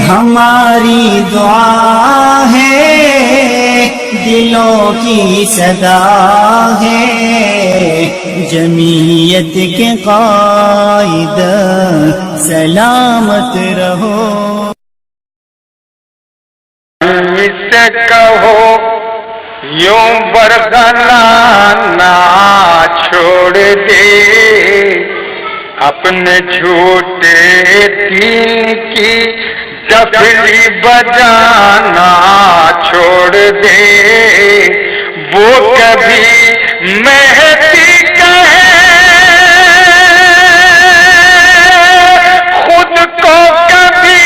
ہماری دعا ہے، دلوں کی صدا ہے، جمعیت کے قائد سلامت رہو۔ سے کہو یوں برگلانا چھوڑ دے، اپنے جھوٹے دین کی ڈفلی بجانا چھوڑ دے۔ وہ کبھی مہدی کہے خود کو، کبھی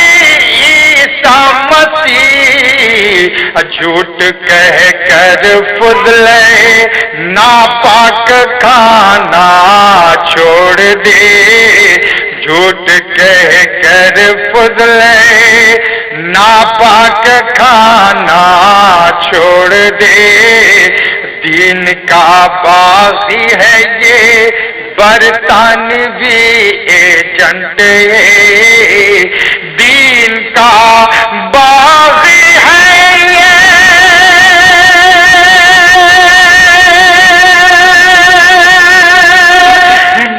عیسیٰ مسیح، جھوٹ کہہ کر فضلے ناپاک کھانا چھوڑ دے، جھوٹ کہہ کر فضلے ناپاک کھانا چھوڑ دے۔ دین کا باغی ہے یہ برطانوی ایجنٹ، دین کا باغی ہے یہ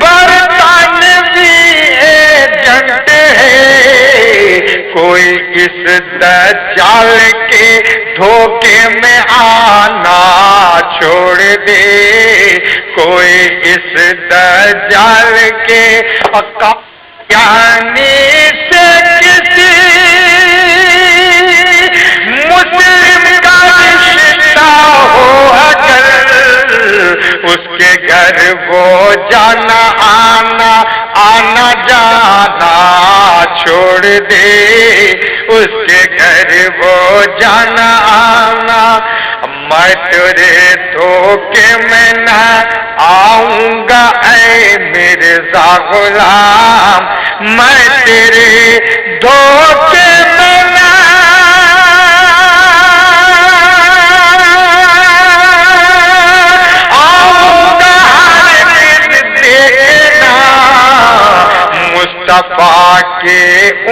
برطانوی ایجنٹ ہے۔ کوئی اس دجال کے دھوکے میں آنا چھوڑ دے، کوئی اس دجال کے یعنی سے کسی مسلم کا رشتہ ہو اگر، اس کے گھر وہ جانا آنا جانا چھوڑ دے، اس کے گھر وہ جانا آنا۔ میں تیرے دھوکے میں نہ آؤں گا اے مرزا غلام، میں تیرے دھوکے میں نہ آؤں گا، دیکھنا مصطفیٰ کے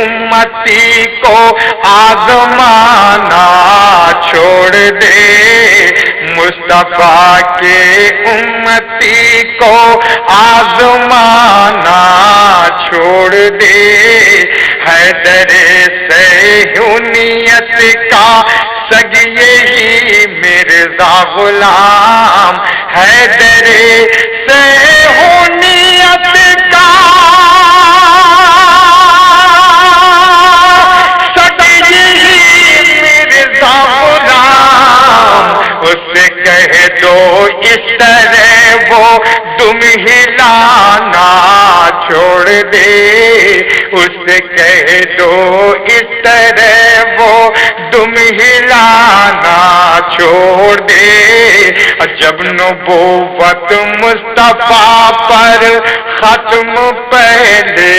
امتی کو آزمانا چھوڑ دے، مصطفیٰ کے امتی کو آزمانا چھوڑ دے۔ حیدر صہیونیت کا سگ یہی مرزا غلام، حیدر صہیونیت کا سگ یہی مرزا غلام۔ اس سے کہہ دو اس طرح وہ دم ہلانا چھوڑ دے، اس سے کہہ دو اس طرح وہ دم ہلانا چھوڑ دے۔ جب نبوت مصطفیٰ پر ختم پہلے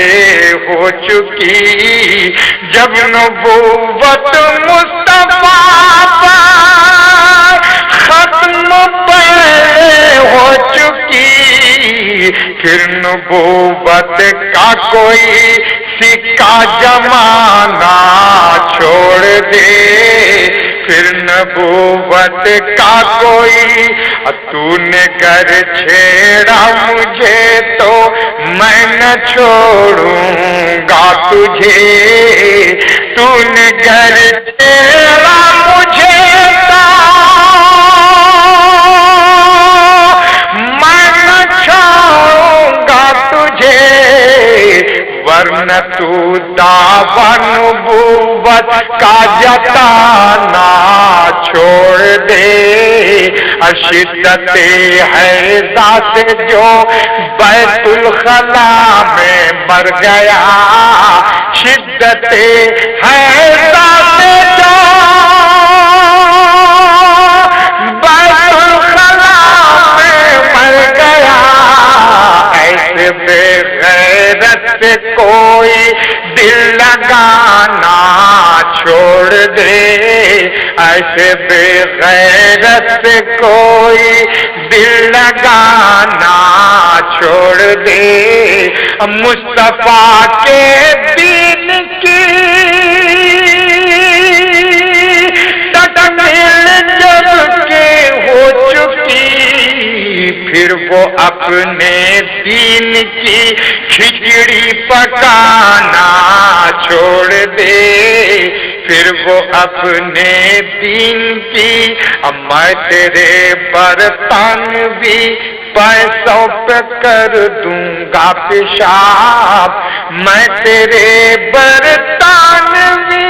ہو چکی، جب نبوت مصطفیٰ پر ختم پہلے ہو چکی، پھر نبوت کا کوئی سکہ جمانا چھوڑ دے، پھر نبوت کا کوئی تو نے گر چھیڑا مجھے تو میں نہ چھوڑوں گا تجھے، تو نے گر چھیڑا مجھے تو میں نہ چھوڑوں گا تجھے، ورنہ تو دعویٰ نبوت کا جتانا چھوڑ دے۔ شدت حیضہ سے جو بیت الخلا میں مر گیا، شدت حیضہ سے جو بیت الخلا میں مر گیا، ایسے بے غیرت سے کوئی دل لگانا چھوڑ دے، ایسے بے غیرت سے کوئی دل لگانا چھوڑ دے۔ مصطفیٰ کے دین کی اپنے دین کی کھچڑی پکانا چھوڑ دے، پھر وہ اپنے دین کی میں تیرے برطانوی پیسوں پہ کر دوں گا پیشاب، میں تیرے برطانوی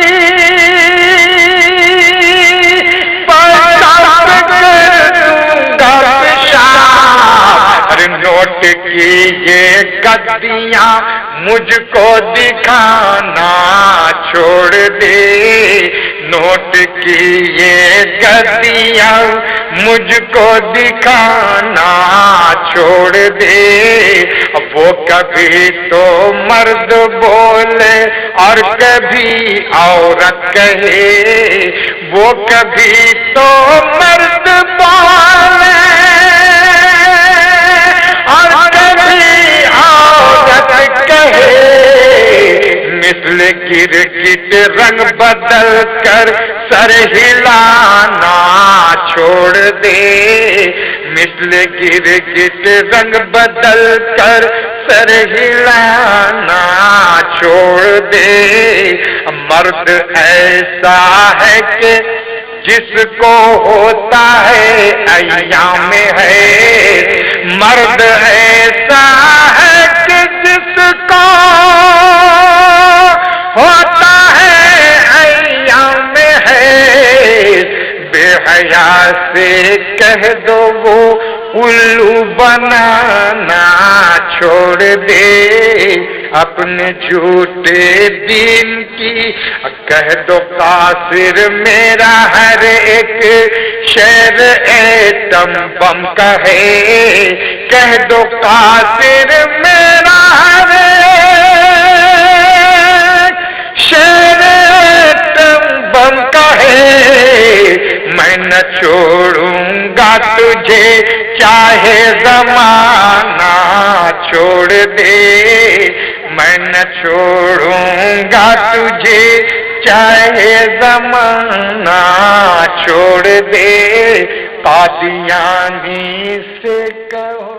پیسوں پہ کر دوں گا پیشاب۔ ارے نوٹ کی یہ گدیاں مجھ کو دکھانا چھوڑ دے، نوٹ کی یہ گدیاں مجھ کو دکھانا چھوڑ دے۔ وہ کبھی تو مرد بولے اور کبھی عورت کہے، وہ کبھی تو مرد بولے اور کبھی عورت کہے، مثل کرکٹ رنگ بدل کر سر ہلانا چھوڑ دے، مثل کرکٹ رنگ بدل کر سر ہلانا چھوڑ دے۔ مرد ایسا ہے کہ جس کو ہوتا ہے ایام ہے، مرد ایسا ہے کہ جس کو ہوتا ہے ایام ہے، بے حیا سے کہہ دو وہ الو بنانا چھوڑ دے، اپنے جھوٹے دین کی کہہ دو کافر میرا ہر ایک شعر ایٹم بم کا ہے، کہہ دو کافر میرا ہر ایک شعر ایٹم بم کا ہے، میں نہ چھوڑوں گا تجھے چاہے زمانہ چھوڑ دے، میں نہ چھوڑوں گا تجھے چاہے زمانہ چھوڑ دے۔ قادیانی سے کہو